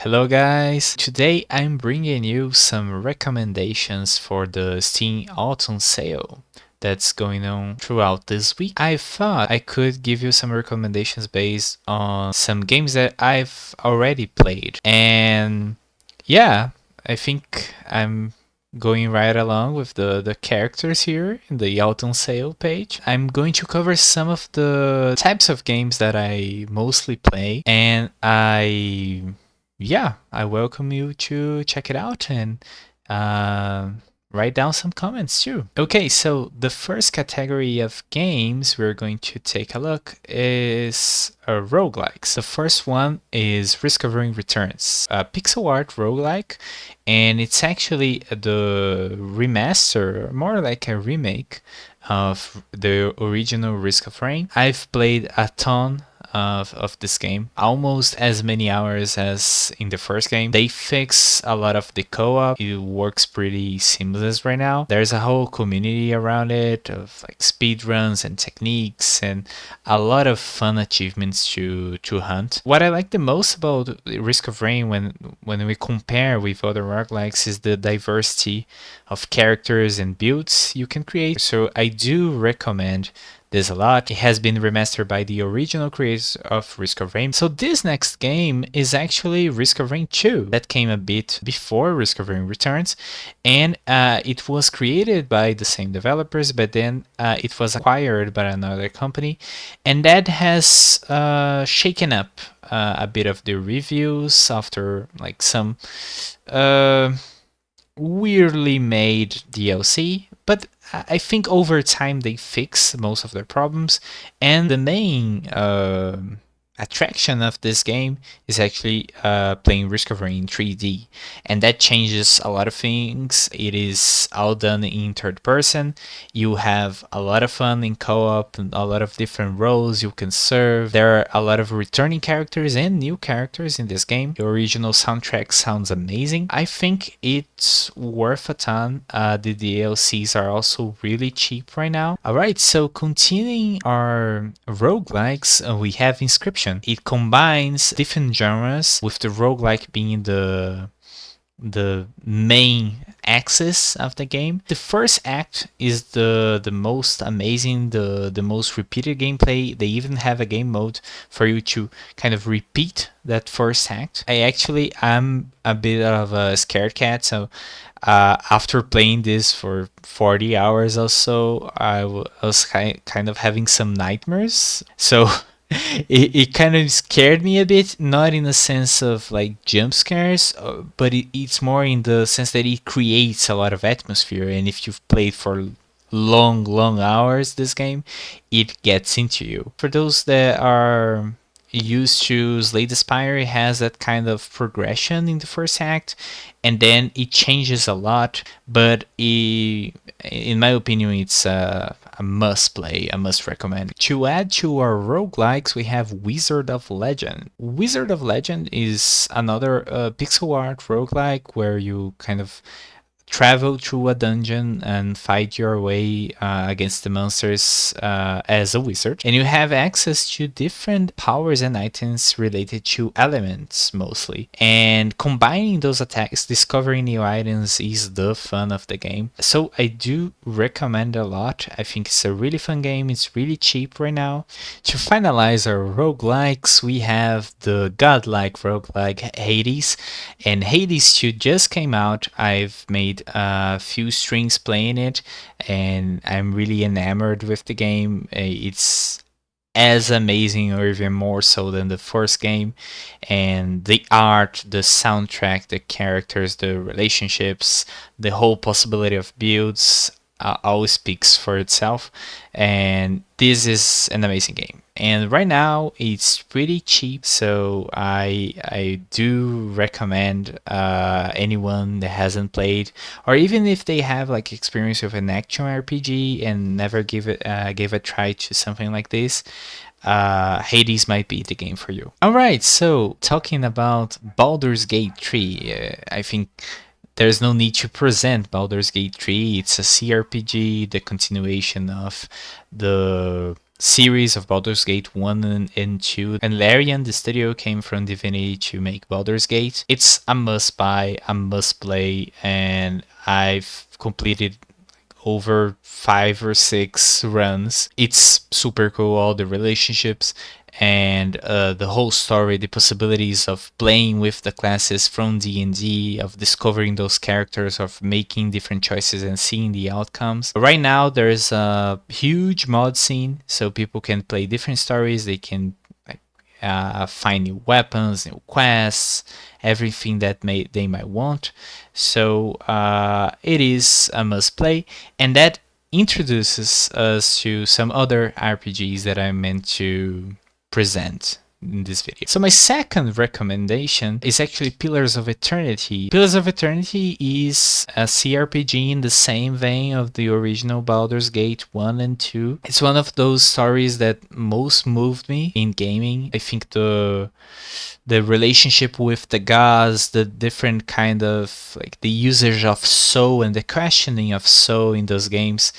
Hello guys, today I'm bringing you some recommendations for the Steam Autumn sale that's going on throughout this week. I thought I could give you some recommendations based on some games that I've already played. And yeah, I think I'm going right along with the characters here in the Autumn sale page. I'm going to cover some of the types of games that I mostly play, and I welcome you to check it out and uh, write down some comments too. Okay, so the first category of games we're going to take a look is roguelikes. The first one is Risk of Rain Returns, a pixel art roguelike, and it's actually the remaster, more like a remake of the original Risk of Rain. I've played a ton of this game, almost as many hours as in the first game. They fix a lot of the co-op. It works pretty seamless right now. There's a whole community around it of like speed runs and techniques and a lot of fun achievements to hunt. What I like the most about Risk of Rain when we compare with other roguelikes is the diversity of characters and builds you can create. So I do recommend this a lot. It has been remastered by the original creators of Risk of Rain. So this next game is actually Risk of Rain 2 that came a bit before Risk of Rain Returns, and it was created by the same developers, but then it was acquired by another company, and that has shaken up a bit of the reviews after like some uh, weirdly made DLC, but I think over time they fix most of their problems. And the main attraction of this game is actually playing Risk of Rain in 3D, and that changes a lot of things. It is all done in third person. You have a lot of fun in co-op and a lot of different roles you can serve. There are a lot of returning characters and new characters in this game. The original soundtrack sounds amazing. I think it's worth a ton. The DLCs are also really cheap right now. Alright, so continuing our roguelikes, we have Inscription. It combines different genres, with the roguelike being the main axis of the game. The first act is the most amazing, the most repeated gameplay. They even have a game mode for you to kind of repeat that first act. I'm a bit of a scared cat, so after playing this for 40 hours or so, I was kind of having some nightmares. So it kind of scared me a bit, not in the sense of like jump scares, but it's more in the sense that it creates a lot of atmosphere. And if you've played for long hours this game, it gets into you. For those that are used to Slay the Spire, it has that kind of progression in the first act, and then it changes a lot. But in my opinion, it's a must play, a must recommend. To add to our roguelikes, we have Wizard of Legend. Wizard of Legend is another pixel art roguelike where you kind of travel through a dungeon and fight your way against the monsters as a wizard. And you have access to different powers and items related to elements mostly. And combining those attacks, discovering new items is the fun of the game. So I do recommend a lot. I think it's a really fun game. It's really cheap right now. To finalize our roguelikes, we have the godlike roguelike Hades. And Hades 2 just came out. I've made a few streams playing it, and I'm really enamored with the game. It's as amazing or even more so than the first game, and the art, the soundtrack, the characters, the relationships, the whole possibility of builds always speaks for itself. And this is an amazing game, and right now it's pretty cheap, so I do recommend anyone that hasn't played, or even if they have like experience with an action RPG and never gave a try to something like this, Hades might be the game for you. All right, so talking about Baldur's Gate 3, I think there's no need to present Baldur's Gate 3. It's a CRPG, the continuation of the series of Baldur's Gate 1 and 2. And Larian, the studio, came from Divinity to make Baldur's Gate. It's a must buy, a must play, and I've completed over 5 or 6 runs. It's super cool, all the relationships and the whole story, the possibilities of playing with the classes from D&D, of discovering those characters, of making different choices and seeing the outcomes. Right now there's a huge mod scene, so people can play different stories. They can find new weapons, new quests, everything that they might want. So it is a must play, and that introduces us to some other RPGs that I meant to present in this video. So my second recommendation is actually Pillars of Eternity. Pillars of Eternity is a CRPG in the same vein of the original Baldur's Gate 1 and 2. It's one of those stories that most moved me in gaming. I think the relationship with the gods, the different kind of like the usage of soul and the questioning of soul in those games,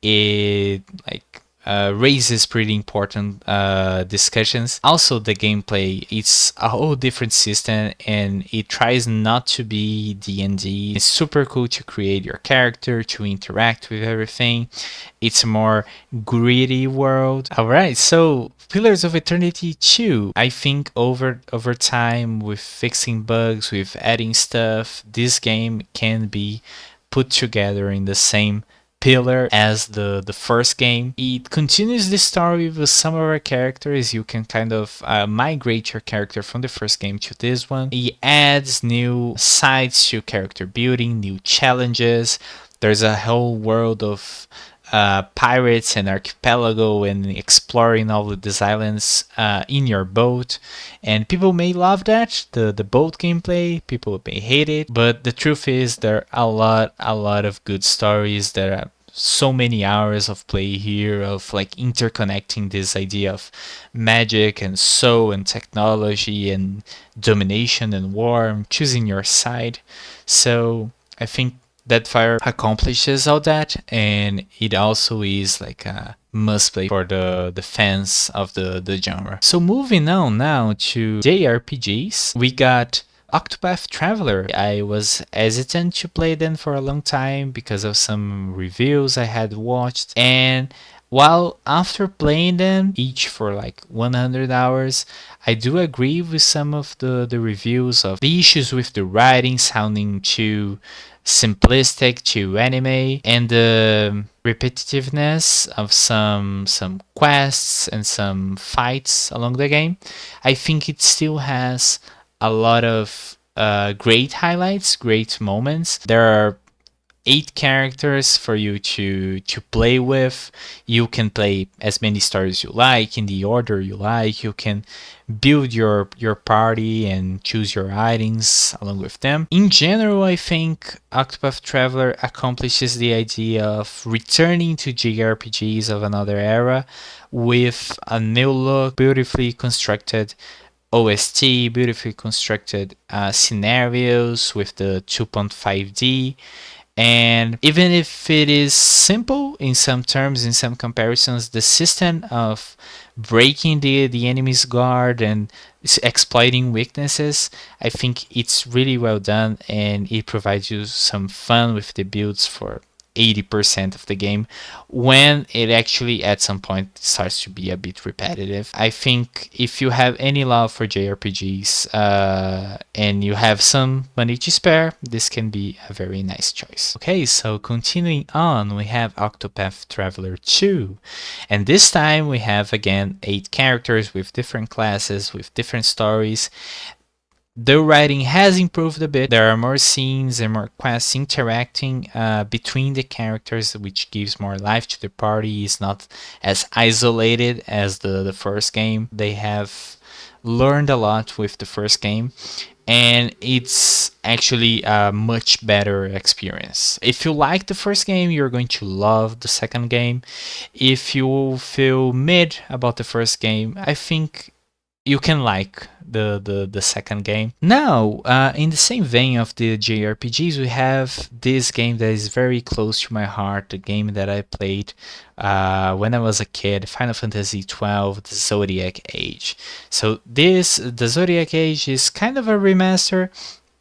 it like raises pretty important discussions. Also, the gameplay, it's a whole different system and it tries not to be D&D. It's super cool to create your character, to interact with everything. It's a more gritty world. Alright, so Pillars of Eternity 2, I think over time, with fixing bugs, with adding stuff, this game can be put together in the same pillar as the first game. It continues the story with some of our characters. You can kind of migrate your character from the first game to this one. It adds new sides to character building, new challenges. There's a whole world of pirates and archipelago and exploring all of these islands in your boat, and people may love that, the boat gameplay. People may hate it, but the truth is there are a lot of good stories. There are so many hours of play here, of like interconnecting this idea of magic and soul and technology and domination and war and choosing your side. So I think Deadfire accomplishes all that, and it also is like a must play for the fans of the genre. So moving on now to JRPGs, we got Octopath Traveler. I was hesitant to play them for a long time because of some reviews I had watched, and while after playing them each for like 100 hours, I do agree with some of the reviews of the issues with the writing sounding too simplistic, too anime, and the repetitiveness of some quests and some fights along the game. I think it still has a lot of great highlights, great moments. There are 8 characters for you to play with. You can play as many stories you like in the order you like. You can build your party and choose your items along with them. In general, I think Octopath Traveler accomplishes the idea of returning to JRPGs of another era with a new look, beautifully constructed OST, beautifully constructed scenarios with the 2.5D. And even if it is simple in some terms, in some comparisons, the system of breaking the enemy's guard and exploiting weaknesses, I think it's really well done, and it provides you some fun with the builds for 80% of the game, when it actually at some point starts to be a bit repetitive. I think if you have any love for JRPGs and you have some money to spare, this can be a very nice choice. Okay, so continuing on, we have Octopath Traveler 2, and this time we have again 8 characters with different classes, with different stories. The writing has improved a bit. There are more scenes and more quests interacting between the characters, which gives more life to the party. It's not as isolated as the first game. They have learned a lot with the first game, and it's actually a much better experience. If you like the first game, you're going to love the second game. If you feel mid about the first game, I think you can like the second game. Now, in the same vein of the JRPGs, we have this game that is very close to my heart. The game that I played when I was a kid, Final Fantasy XII: The Zodiac Age. So the Zodiac Age is kind of a remaster.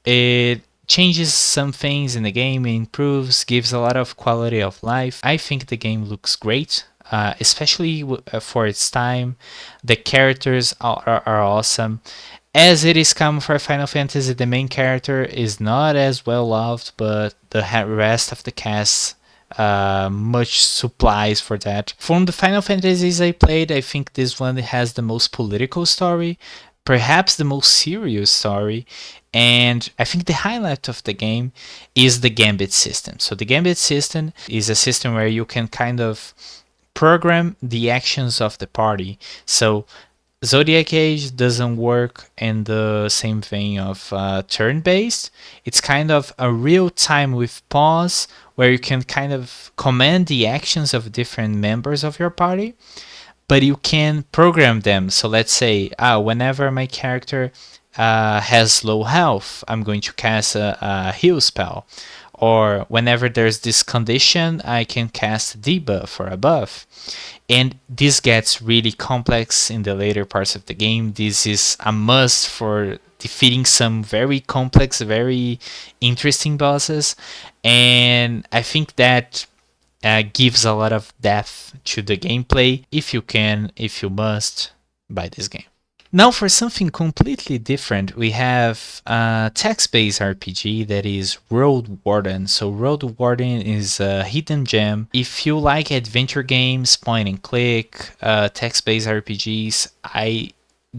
It changes some things in the game, improves, gives a lot of quality of life. I think the game looks great, especially for its time. The characters are awesome. As it is common for Final Fantasy, the main character is not as well loved, but the rest of the cast much supplies for that. From the Final Fantasies I played, I think this one has the most political story, perhaps the most serious story, and I think the highlight of the game is the Gambit system. So the Gambit system is a system where you can kind of program the actions of the party. So Zodiac Age doesn't work in the same vein of turn-based. It's kind of a real time with pause where you can kind of command the actions of different members of your party, but you can program them. So let's say, whenever my character has low health, I'm going to cast a heal spell. Or whenever there's this condition, I can cast debuff or a buff. And this gets really complex in the later parts of the game. This is a must for defeating some very complex, very interesting bosses. And I think that gives a lot of depth to the gameplay. If you can, if you must, buy this game. Now for something completely different, we have a text-based RPG that is Road Warden. So Road Warden is a hidden gem. If you like adventure games, point and click, text-based RPGs, I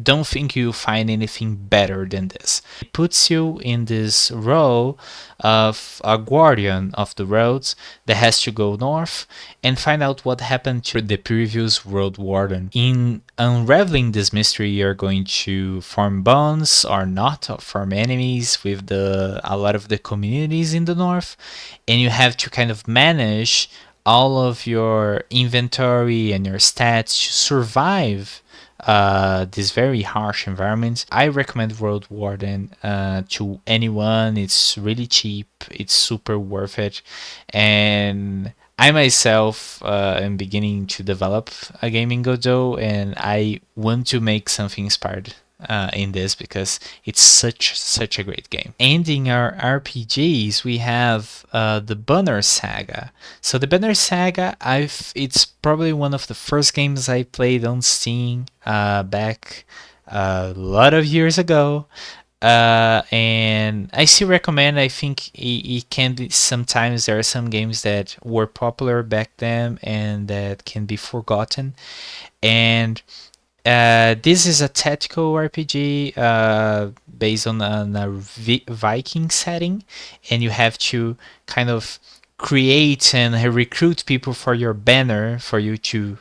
don't think you'll find anything better than this. It puts you in this role of a guardian of the roads that has to go north and find out what happened to the previous road warden. In unraveling this mystery, you're going to form bonds or not, or form enemies with a lot of the communities in the north, and you have to kind of manage all of your inventory and your stats to survive this very harsh environment. I recommend Road Warden to anyone. It's really cheap. It's super worth it. And I myself am beginning to develop a game in Godot, and I want to make something inspired in this because it's such a great game. Ending our RPGs, we have the Banner Saga. So the Banner Saga, it's probably one of the first games I played on Steam back a lot of years ago. And I still recommend. I think it can be, sometimes there are some games that were popular back then and that can be forgotten. And this is a tactical RPG based on a Viking setting, and you have to kind of create and recruit people for your banner for you to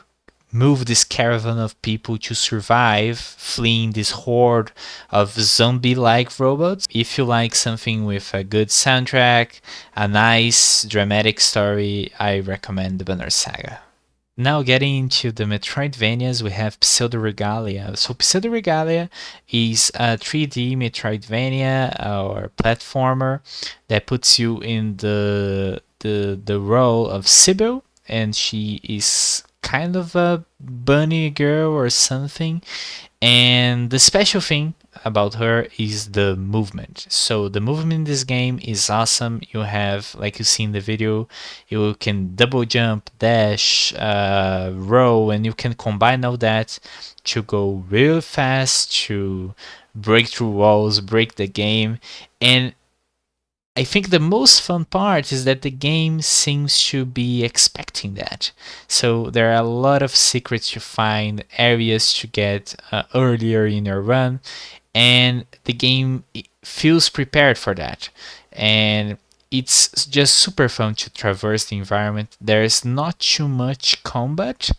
move this caravan of people to survive fleeing this horde of zombie-like robots. If you like something with a good soundtrack, a nice dramatic story, I recommend the Banner Saga. Now getting into the Metroidvanias, we have Pseudo-Regalia. So Pseudo-Regalia is a 3D Metroidvania or platformer that puts you in the role of Sybil, and she is kind of a bunny girl or something. And the special thing about her is the movement. So the movement in this game is awesome. You have, like you see in the video, you can double jump, dash, row, and you can combine all that to go real fast, to break through walls, break the game. And I think the most fun part is that the game seems to be expecting that. So there are a lot of secrets to find, areas to get earlier in your run, and the game feels prepared for that. And it's just super fun to traverse the environment. There's not too much combat,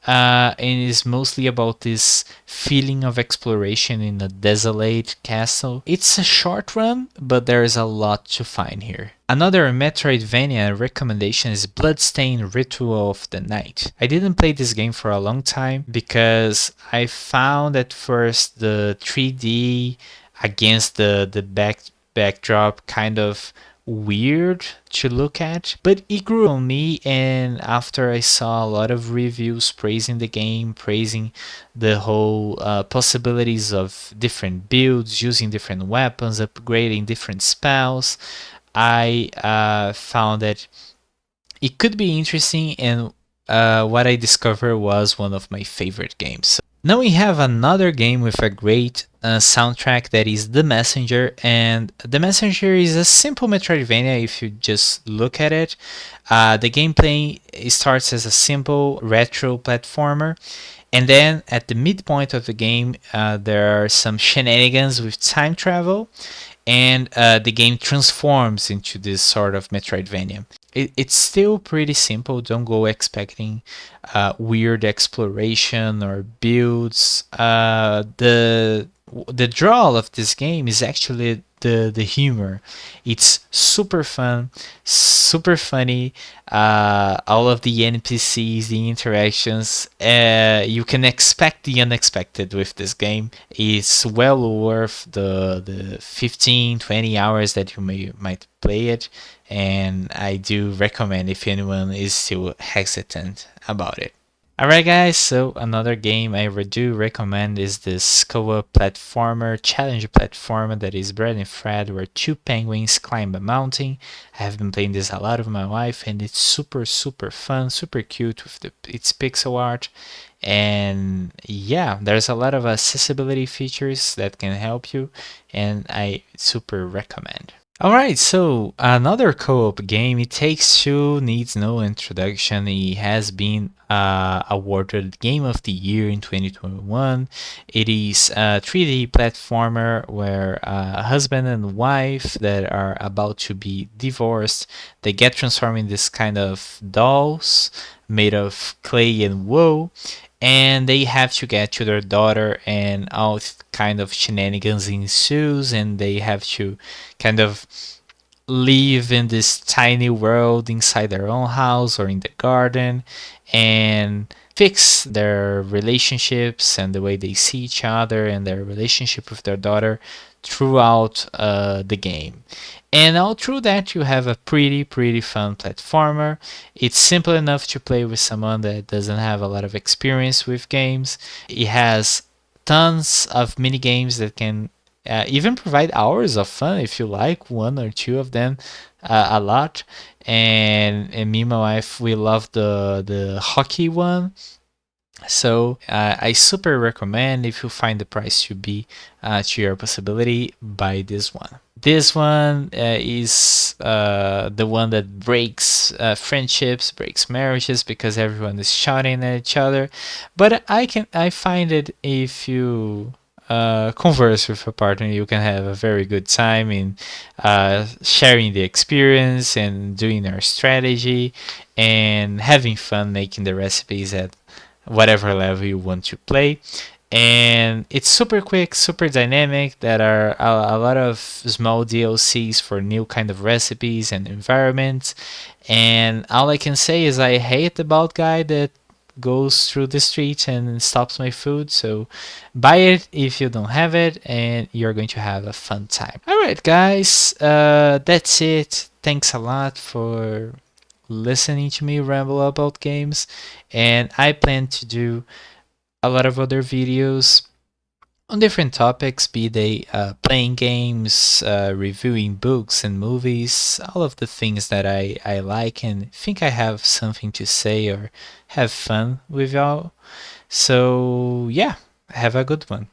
and it's mostly about this feeling of exploration in a desolate castle. It's a short run, but there is a lot to find here. Another Metroidvania recommendation is Bloodstained Ritual of the Night. I didn't play this game for a long time because I found at first the 3D against the backdrop kind of weird to look at, but it grew on me, and after I saw a lot of reviews praising the game, praising the whole possibilities of different builds, using different weapons, upgrading different spells, I found that it could be interesting, and what I discovered was one of my favorite games. So now we have another game with a great soundtrack, that is The Messenger, and The Messenger is a simple Metroidvania if you just look at it. The gameplay starts as a simple retro platformer, and then at the midpoint of the game, there are some shenanigans with time travel, and the game transforms into this sort of Metroidvania. It's still pretty simple. Don't go expecting weird exploration or builds. The draw of this game is actually the humor. It's super fun, super funny. All of the NPCs, the interactions, you can expect the unexpected with this game. It's well worth the 15-20 hours that you might play it, and I do recommend if anyone is still hesitant about it. Alright guys, so another game I do recommend is this co-op platformer, challenge platformer, that is Bread and Fred, where two penguins climb a mountain. I have been playing this a lot with my wife, and it's super fun, super cute with its pixel art. And yeah, there's a lot of accessibility features that can help you, and I super recommend. Alright, so another co-op game, It Takes Two, needs no introduction. It has been awarded Game of the Year in 2021. It is a 3D platformer where a husband and wife that are about to be divorced, they get transformed in this kind of dolls made of clay and wool, and they have to get to their daughter, and all kind of shenanigans ensues, and they have to kind of live in this tiny world inside their own house or in the garden, and fix their relationships and the way they see each other and their relationship with their daughter throughout the game. And all through that, you have a pretty fun platformer. It's simple enough to play with someone that doesn't have a lot of experience with games. It has tons of mini games that can even provide hours of fun if you like one or two of them a lot. And me and my wife, we love the hockey one. So I super recommend, if you find the price to be to your possibility, buy this one. This one is the one that breaks friendships, breaks marriages, because everyone is shouting at each other. But I find it, if you converse with a partner, you can have a very good time in sharing the experience and doing our strategy and having fun making the recipes at whatever level you want to play. And it's super quick, super dynamic. There are a lot of small DLCs for new kind of recipes and environments. And all I can say is I hate the bald guy that goes through the street and stops my food. So buy it if you don't have it, and you're going to have a fun time. All right, guys, that's it. Thanks a lot for listening to me ramble about games, and I plan to do a lot of other videos on different topics, be they playing games, reviewing books and movies, all of the things that I like and think I have something to say or have fun with y'all. So yeah, have a good one.